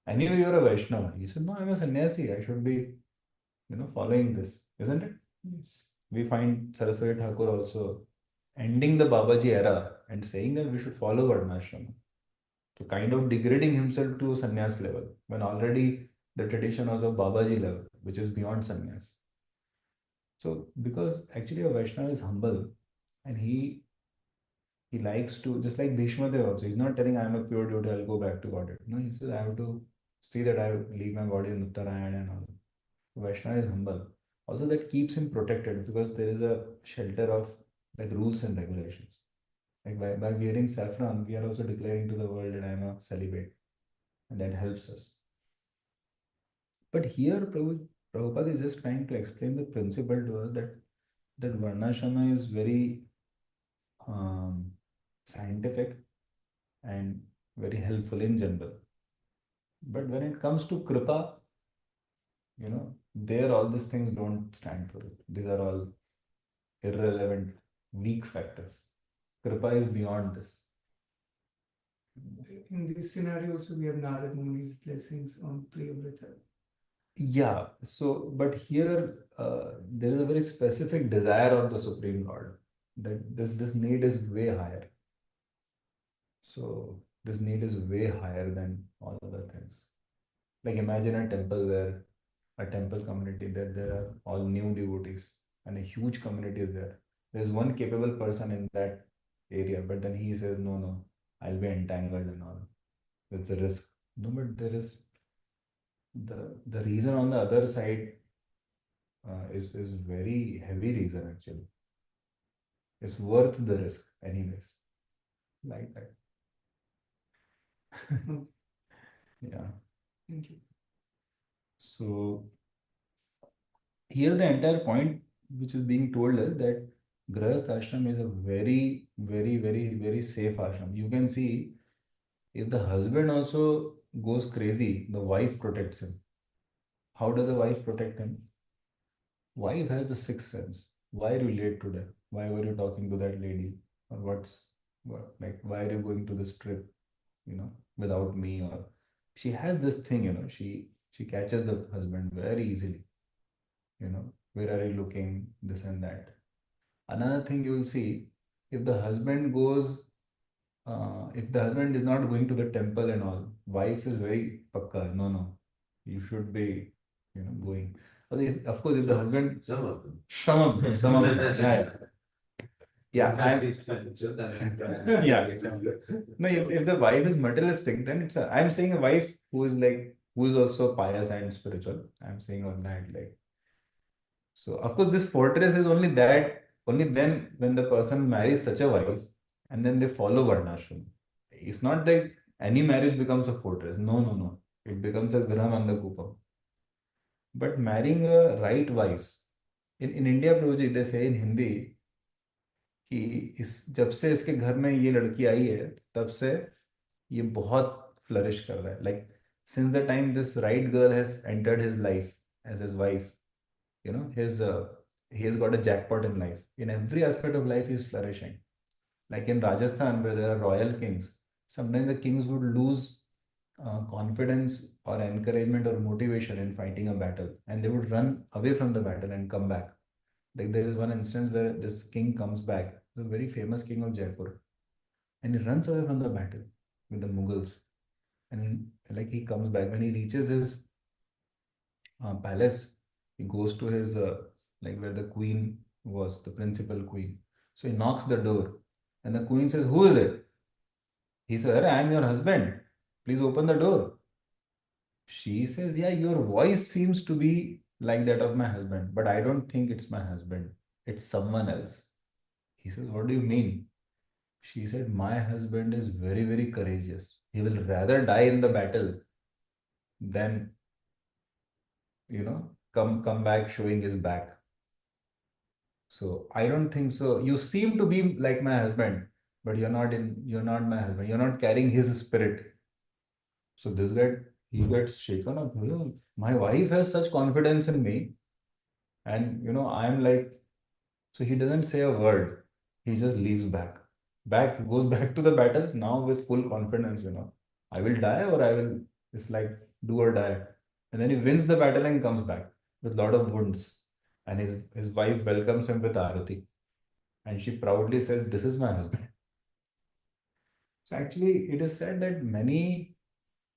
Anyway, you are a Vaishnava. He said, no, I'm a sannyasi. I should be, following this. Isn't it? Yes. We find Saraswati Thakur also ending the Babaji era and saying that we should follow Varnashrama. So kind of degrading himself to sannyas level when already the tradition was of Babaji level, which is beyond sannyas. So because actually a Vaishnava is humble and he likes to, just like Bhishma Dev also, he's not telling I am a pure devotee, I'll go back to Godhead. No, he says I have to see that I leave my body in Uttarayan and all. Vaishnava is humble. Also that keeps him protected because there is a shelter of like rules and regulations. Like by wearing saffron, we are also declaring to the world that I am a celibate. And that helps us. But here Prabhupada is just trying to explain the principle to us that Varnashrama is very scientific and very helpful in general. But when it comes to Kripa, there all these things don't stand for it. These are all irrelevant, weak factors. Kripa is beyond this. In this scenario, also we have Narad Muni's blessings on Priyavratha. Yeah, so but here there is a very specific desire of the Supreme Lord that this need is way higher. So this need is way higher than all other things. Like imagine a temple where a temple community that there are all new devotees and a huge community is there. There's one capable person in that area, but then he says, no, I'll be entangled and all. It's a risk. No, but there is the reason on the other side is very heavy reason actually. It's worth the risk anyways. Like that. Yeah. Thank you. So here the entire point which is being told is that Grahast ashram is a very, very, very, very safe ashram. You can see if the husband also goes crazy, the wife protects him. How does a wife protect him? Wife has the sixth sense. Why are you late today? Why were you talking to that lady? Or why are you going to this trip, without me? Or she has this thing, she catches the husband very easily. Where are you looking? This and that. Another thing you will see, if the husband goes, if the husband is not going to the temple and all, wife is very pakka. No, you should be, going. Of course, if the husband, Some of them. some of them, yeah. Yeah, yeah. No, if the wife is materialistic, then I'm saying a wife who is also pious and spiritual. I'm saying on that, like, So of course, this fortress is only then when the person marries such a wife, and then they follow Varnashram. It's not that any marriage becomes a fortress. No, no, no. It becomes a Graham and the Kupam. But marrying a right wife, in India, Prabhuji, they say in Hindi कि इस जब से इसके घर में ये लड़की आई है, तब से ये बहुत फ्लरिश कर रहा है. Like since the time this right girl has entered his life as his wife, his he has got a jackpot in life. In every aspect of life, he's flourishing. Like in Rajasthan, where there are royal kings, sometimes the kings would lose confidence or encouragement or motivation in fighting a battle, and they would run away from the battle and come back. Like there is one instance where this king comes back, the very famous king of Jaipur, and he runs away from the battle with the Mughals. And like he comes back when he reaches his palace, he goes to his like where the queen was, the principal queen. So he knocks the door, and the queen says, "Who is it?" He says, "I am your husband. Please open the door." She says, "Yeah, your voice seems to be like that of my husband, but I don't think it's my husband. It's someone else." He says, "What do you mean?" She said, "My husband is very, very courageous. He will rather die in the battle than, come back showing his back. So I don't think so. You seem to be like my husband, but you're not my husband. You're not carrying his spirit." So this guy, he gets shaken up. My wife has such confidence in me, and I'm like, so he doesn't say a word. He just leaves back. Goes back to the battle now with full confidence. I will die or I will, it's like do or die. And then he wins the battle and comes back with lot of wounds. And his wife welcomes him with Arati. And she proudly says, "This is my husband." So actually, it is said that many,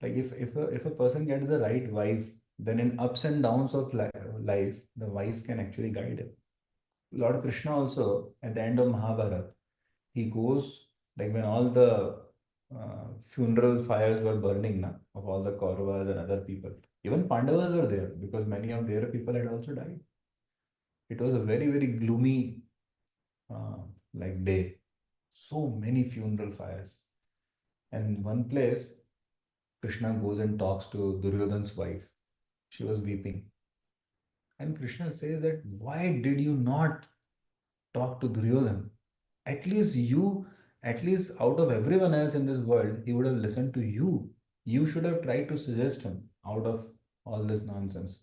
like if a person gets the right wife, then in ups and downs of life, the wife can actually guide him. Lord Krishna also, at the end of Mahabharata, he goes, like when all the funeral fires were burning na, of all the Kauravas and other people. Even Pandavas were there because many of their people had also died. It was a very, very gloomy uh, like day. So many funeral fires. And in one place, Krishna goes and talks to Duryodhan's wife. She was weeping. And Krishna says that, "Why did you not talk to Duryodhan? At least at least out of everyone else in this world, he would have listened to you. You should have tried to suggest him out of all this nonsense."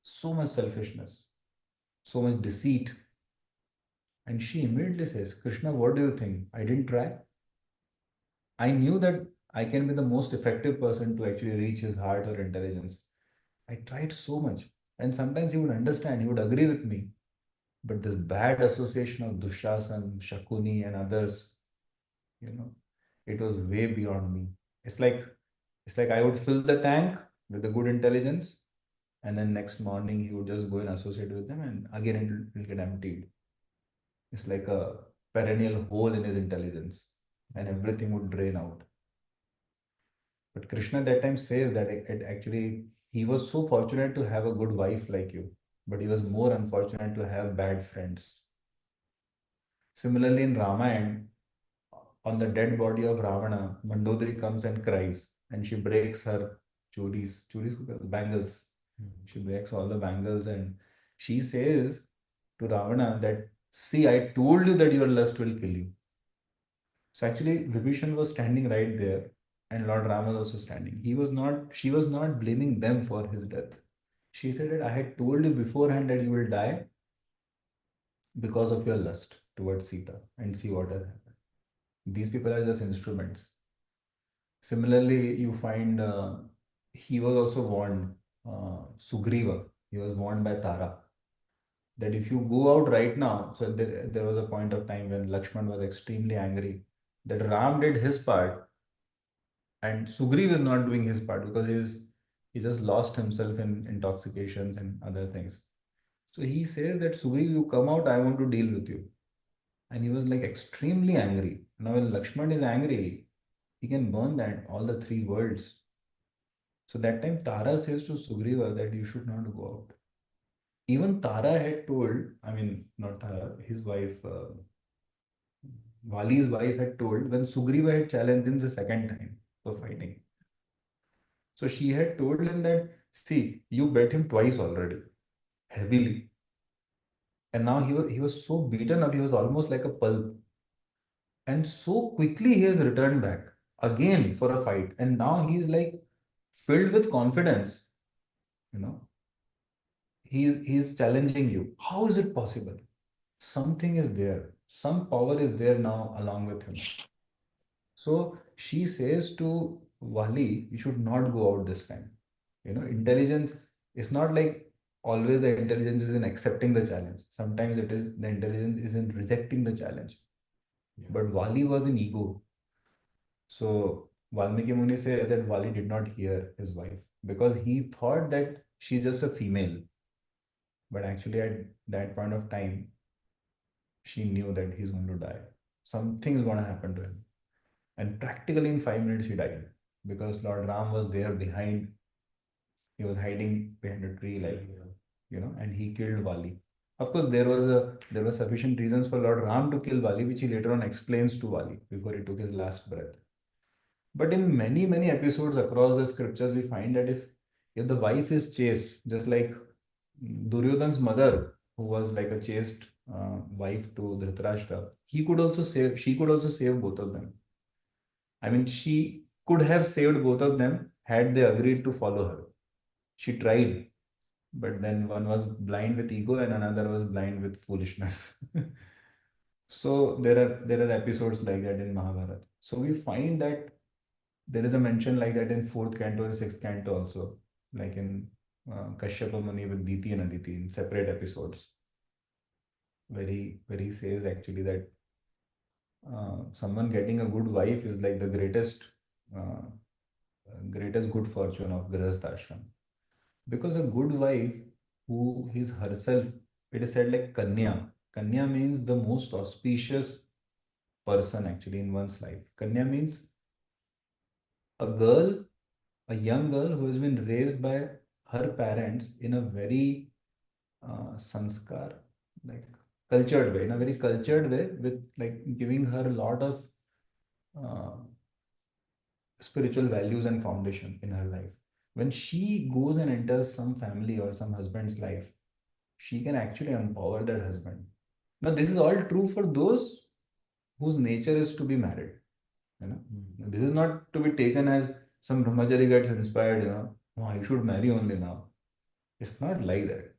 So much selfishness, so much deceit. And she immediately says, "Krishna, what do you think? I didn't try. I knew that I can be the most effective person to actually reach his heart or intelligence. I tried so much." And sometimes he would understand, he would agree with me. But this bad association of Dushasan, Shakuni, and others, you know, it was way beyond me. It's like I would fill the tank with the good intelligence, and then next morning he would just go and associate with them, and again it will get emptied. It's like a perennial hole in his intelligence, and everything would drain out. But Krishna that time says that it actually he was so fortunate to have a good wife like you, but he was more unfortunate to have bad friends. Similarly, in Ramayana, on the dead body of Ravana, Mandodari comes and cries, and she breaks her churis, bangles. She breaks all the bangles, and she says to Ravana that, "See, I told you that your lust will kill you." So actually, Vibhishan was standing right there, and Lord Rama was also standing. She was not blaming them for his death. She said that, "I had told you beforehand that you will die because of your lust towards Sita, and see what has happened. These people are just instruments." Similarly, you find he was also warned, Sugriva, he was warned by Tara that if you go out right now, so there was a point of time when Lakshman was extremely angry that Ram did his part and Sugriv is not doing his part because he just lost himself in intoxications and other things. So he says that, "Sugriv, you come out, I want to deal with you." And he was like extremely angry. Now, when Lakshman is angry, he can burn that all the three worlds. So that time Tara says to Sugriva that you should not go out. Even Tara had told, I mean, not Tara, his wife, Wali's wife had told when Sugriva had challenged him the second time for fighting. So she had told him that, see, you bet him twice already, heavily. And now he was so beaten up, he was almost like a pulp. And so quickly he has returned back again for a fight. And now he's like filled with confidence. You know, he's challenging you. How is it possible? Something is there. Some power is there now along with him. So she says to Wali, you should not go out this time. Intelligence is not like always the intelligence is in accepting the challenge. Sometimes it is the intelligence is in rejecting the challenge. Yeah. But Wali was in ego. So Valmiki Muni said that Wali did not hear his wife because he thought that she's just a female. But actually, at that point of time, she knew that he's going to die. Something's going to happen to him. And practically in 5 minutes, he died because Lord Ram was there behind. He was hiding behind a tree, and he killed Vali. Of course, there were sufficient reasons for Lord Ram to kill Vali, which he later on explains to Vali before he took his last breath. But in many, many episodes across the scriptures, we find that if the wife is chaste, just like Duryodhan's mother, who was like a chaste wife to Dhritarashtra, she could also save both of them. I mean, she could have saved both of them had they agreed to follow her. She tried, but then one was blind with ego and another was blind with foolishness. So there are episodes like that in Mahabharata. So we find that there is a mention like that in fourth canto and sixth canto also, like in Kashyapa Muni with Diti and Aditi in separate episodes, where he says actually that someone getting a good wife is like the greatest good fortune of Grihastha ashram. Because a good wife who is herself, it is said like Kanya. Kanya means the most auspicious person actually in one's life. Kanya means a girl, a young girl who has been raised by her parents in a very sanskar, like cultured way, in a very cultured way, with like giving her a lot of uh, spiritual values and foundation in her life. When she goes and enters some family or some husband's life, she can actually empower that husband. Now, this is all true for those whose nature is to be married. This is not to be taken as some brahmachari gets inspired, oh, I should marry only now. It's not like that.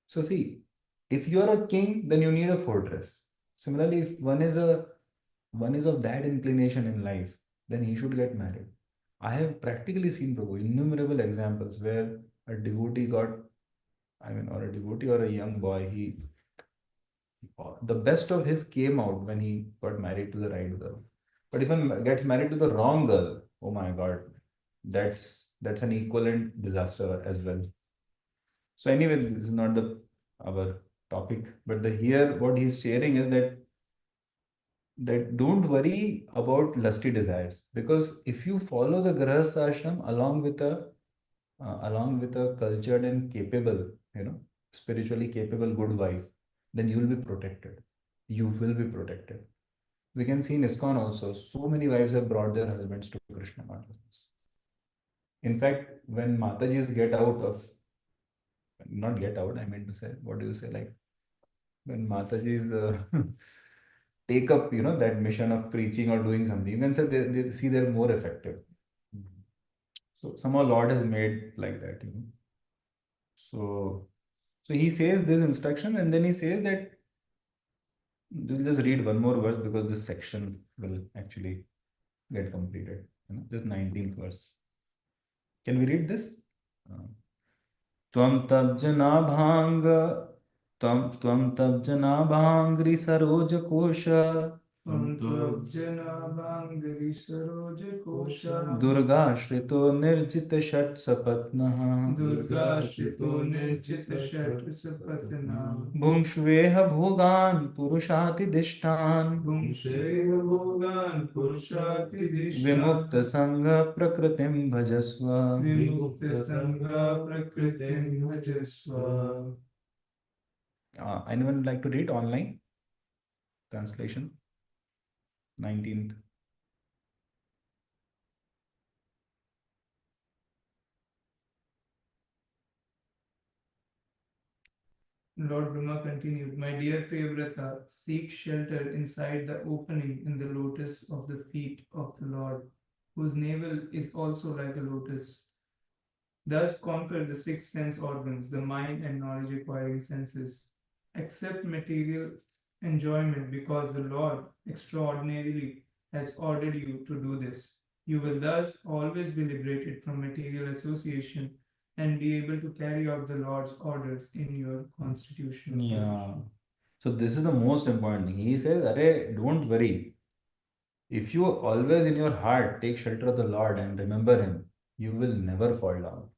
So see, if you are a king, then you need a fortress. Similarly, if one is of that inclination in life, then he should get married. I have practically seen, Prabhu, innumerable examples where a devotee got, I mean, or a devotee or a young boy, the best of his came out when he got married to the right girl. But if one gets married to the wrong girl, oh my God, that's an equivalent disaster as well. So anyway, this is not the our topic, but the here what he's sharing is that don't worry about lusty desires, because if you follow the grahastha ashram along with a cultured and capable, spiritually capable good wife, then you will be protected. You will be protected. We can see in ISKCON also, so many wives have brought their husbands to Krishna consciousness. In fact, when Matajis get out of, not get out, I meant to say, what do you say, like when Matajis take up, that mission of preaching or doing something, you can say they see they're more effective. So somehow Lord has made like that. So, so he says this instruction, and then he says that we'll just read one more verse because this section will actually get completed. This 19th verse. Can we read this? Tvam tabjanaabhang tvam tabjanaabhangri saroj kosha Antvabjanabhangari saroja kosha durgashrito nirjita shat sapatnaha Durgashrito nirjita shat sapatna भुङ्क्ष्वेह भोगान् पुरुषातिदिष्टान् Bhumsheha bhogan purushati dishta विमुक्तसङ्गप्रकृतिं भजस्व Vimukta sangha prakritim bhajasva Anyone like to read online translation? 19th. Lord Brahma continued, My dear Priyavratha, seek shelter inside the opening in the lotus of the feet of the Lord, whose navel is also like a lotus. Thus conquer the six sense organs, the mind and knowledge acquiring senses. Accept material enjoyment because the Lord extraordinarily has ordered you to do this. You will thus always be liberated from material association and be able to carry out the Lord's orders in your constitutional Yeah. So this is the most important thing. He says, Arey, don't worry. If you always in your heart take shelter of the Lord and remember Him, you will never fall down.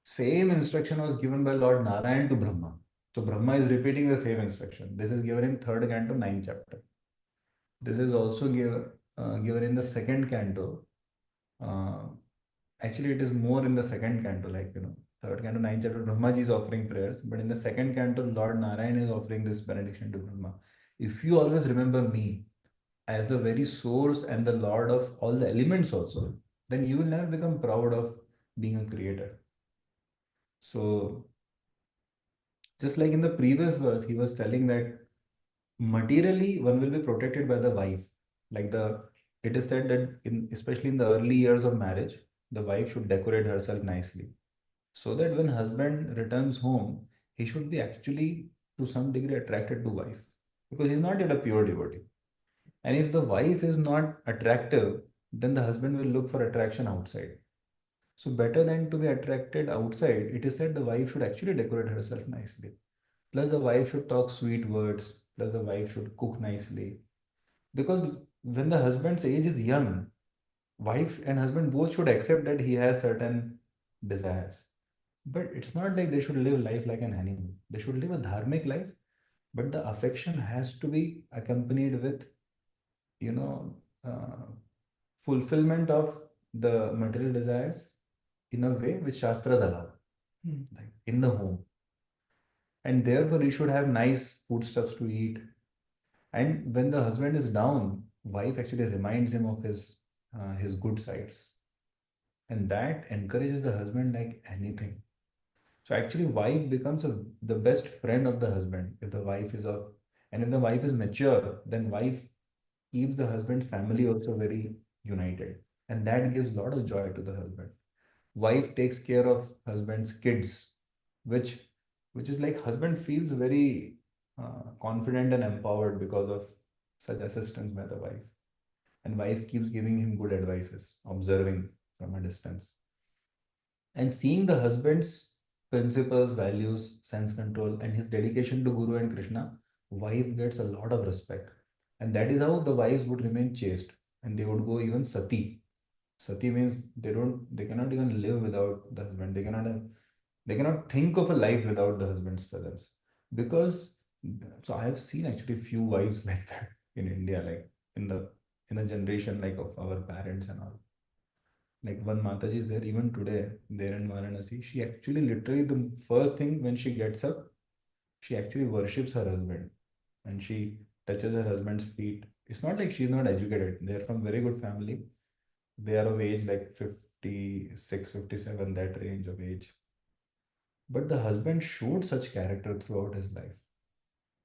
Same instruction was given by Lord Narayan to Brahma. So Brahma is repeating the same instruction. This is given in third canto, ninth chapter. This is also given in the second canto. Uh, Actually, it is more in the second canto, like third canto, ninth chapter. Brahma ji is offering prayers, but in the second canto, Lord Narayan is offering this benediction to Brahma. If you always remember me as the very source and the Lord of all the elements, also, then you will never become proud of being a creator. So, just like in the previous verse, he was telling that materially one will be protected by the wife. Like it is said that especially in the early years of marriage, the wife should decorate herself nicely, so that when husband returns home, he should be actually to some degree attracted to wife, because he's not yet a pure devotee. And if the wife is not attractive, then the husband will look for attraction outside. So better than to be attracted outside, it is said the wife should actually decorate herself nicely. Plus, the wife should talk sweet words. Plus, the wife should cook nicely. Because when the husband's age is young, wife and husband both should accept that he has certain desires. But it's not like they should live life like an honeymoon. They should live a dharmic life, but the affection has to be accompanied with, you know, uh, fulfillment of the material desires in a way which Shastras allow, like in the home. And therefore, he should have nice foodstuffs to eat. And when the husband is down, wife actually reminds him of his good sides, and that encourages the husband like anything. So actually, wife becomes the best friend of the husband if the wife is of, and if the wife is mature, then wife keeps the husband's family also very united, and that gives a lot of joy to the husband. Wife takes care of husband's kids, which which is like husband feels very confident and empowered because of such assistance by the wife, and wife keeps giving him good advices, observing from a distance. And seeing the husband's principles, values, sense control, and his dedication to Guru and Krishna, wife gets a lot of respect. And that is how the wives would remain chaste, and they would go even sati. Sati means they cannot even live without the husband. They cannot think of a life without the husband's presence. Because, so I have seen actually few wives like that in India, like in the generation like of our parents and all. Like one Mataji is there even today, there in Varanasi. She actually literally the first thing when she gets up, she actually worships her husband and she touches her husband's feet. It's not like she's not educated. They're from very good family. They are of age like 56, 57, that range of age. But the husband showed such character throughout his life.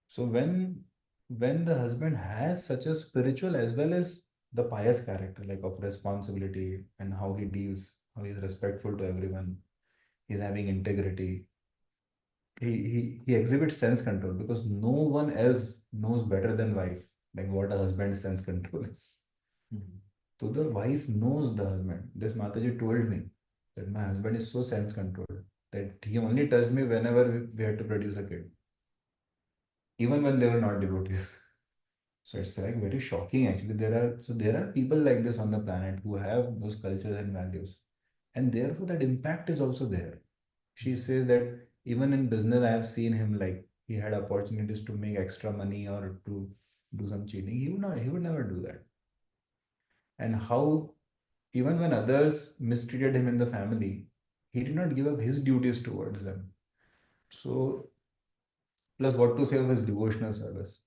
So when the husband has such a spiritual as well as the pious character, like of responsibility and how he deals, how he's respectful to everyone, he's having integrity. He exhibits sense control because no one else knows better than wife, like what a husband's sense control is. Mhm. So the wife knows the husband. This Mataji told me that my husband is so sense controlled that he only touched me whenever we had to produce a kid, even when they were not devotees. So it's like very shocking actually. There are people like this on the planet who have those cultures and values. And therefore that impact is also there. She says that even in business I have seen him like he had opportunities to make extra money or to do some cheating. He would never do that. And how even when others mistreated him in the family, he did not give up his duties towards them. So plus what to say of his devotional service.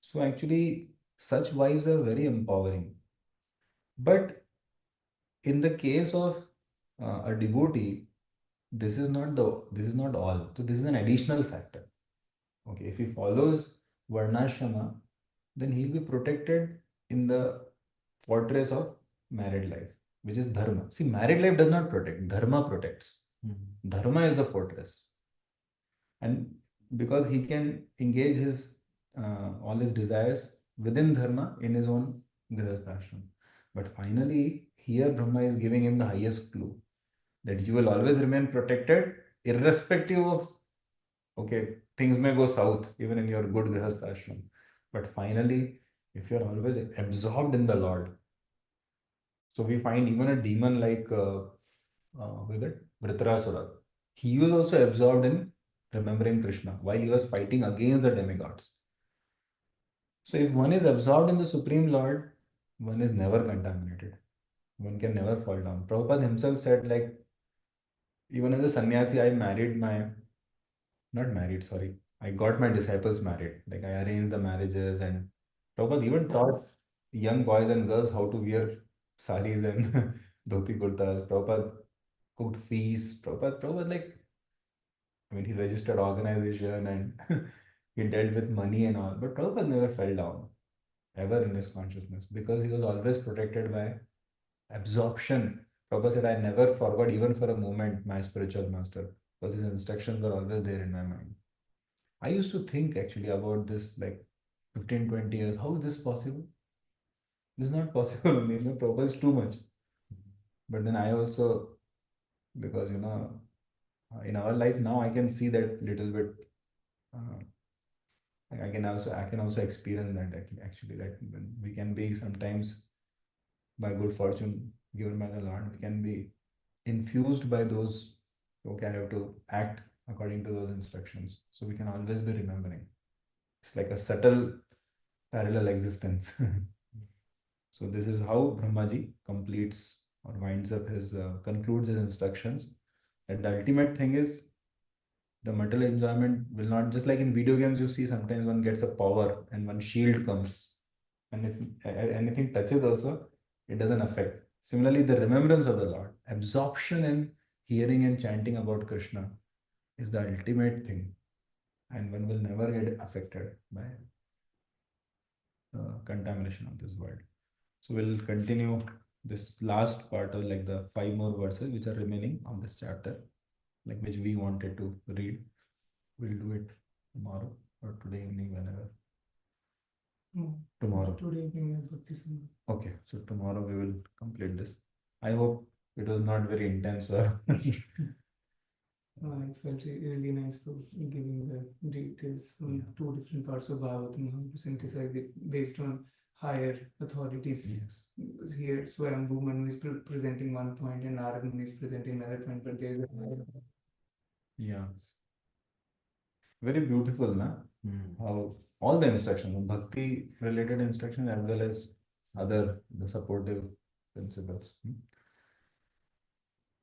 So actually, such wives are very empowering. But in the case of a devotee, this is not all. So this is an additional factor. Okay, if he follows varnashrama, then he'll be protected in the fortress of married life, which is dharma. See, married life does not protect, dharma protects. Dharma is the fortress, and because he can engage his all his desires within dharma in his own grihasthashram. But finally, here Brahma is giving him the highest clue that you will always remain protected, irrespective of, okay, things may go south even in your good grihasthashram. But finally, if you're always absorbed in the Lord, so we find even a demon like who is it? Vritrasura. He was also absorbed in remembering Krishna while he was fighting against the demigods. So if one is absorbed in the Supreme Lord, one is never contaminated. One can never fall down. Prabhupada himself said, like, even as a sannyasi, I married my, not married, sorry, I got my disciples married. Like, I arranged the marriages, and Prabhupada even taught young boys and girls how to wear saris and dhoti kurtas. Prabhupada cooked feasts. Prabhupada, like, I mean, he registered organization and he dealt with money and all. But Prabhupada never fell down ever in his consciousness because he was always protected by absorption. Prabhupada said, I never forgot even for a moment my spiritual master because his instructions were always there in my mind. I used to think actually about this like 15, 20 years. How is this possible? This is not possible. Prabhupada is too much. But then I also, because in our life now, I can see that little bit. Uh, I can also experience that actually that when we can be sometimes by good fortune given by the Lord, we can be infused by those. Okay, I have to act according to those instructions. So we can always be remembering. It's like a subtle parallel existence. So this is how Brahmaji completes or winds up his concludes his instructions. And the ultimate thing is the material enjoyment will not, just like in video games you see sometimes one gets a power and one shield comes, and if anything touches also it doesn't affect. Similarly, the remembrance of the Lord, absorption in hearing and chanting about Krishna is the ultimate thing, and one will never get affected by contamination of this world. So we'll continue this last part of like the 5 more verses which are remaining on this chapter, like which we wanted to read. We'll do it tomorrow or today evening, whenever. Tomorrow. Today evening at Bhakti Sangha. Okay, so tomorrow we will complete this. I hope it was not very intense or I felt really nice for giving the details from Yeah. 2 different parts of Bhagavatam, how to synthesize it based on higher authorities. yes. Here, Swayambhu Manu is presenting one point and Narad Muni is presenting another point, but there is a Yeah. Very beautiful, na? How all the instructions, bhakti related instructions as well as other the supportive principles.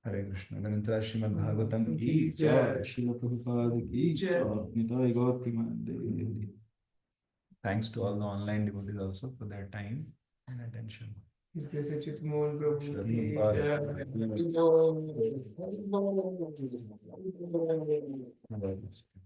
Hare Krishna. Granthara Srimad Bhagavatam ki jai. Srila Prabhupada ki jai. Nitai Gaur Premanande. Thanks to all the online devotees also for their time and attention. His Grace Acyuta Mohan Prabhu Shri ki Prabhupada. jai. Hare Krishna.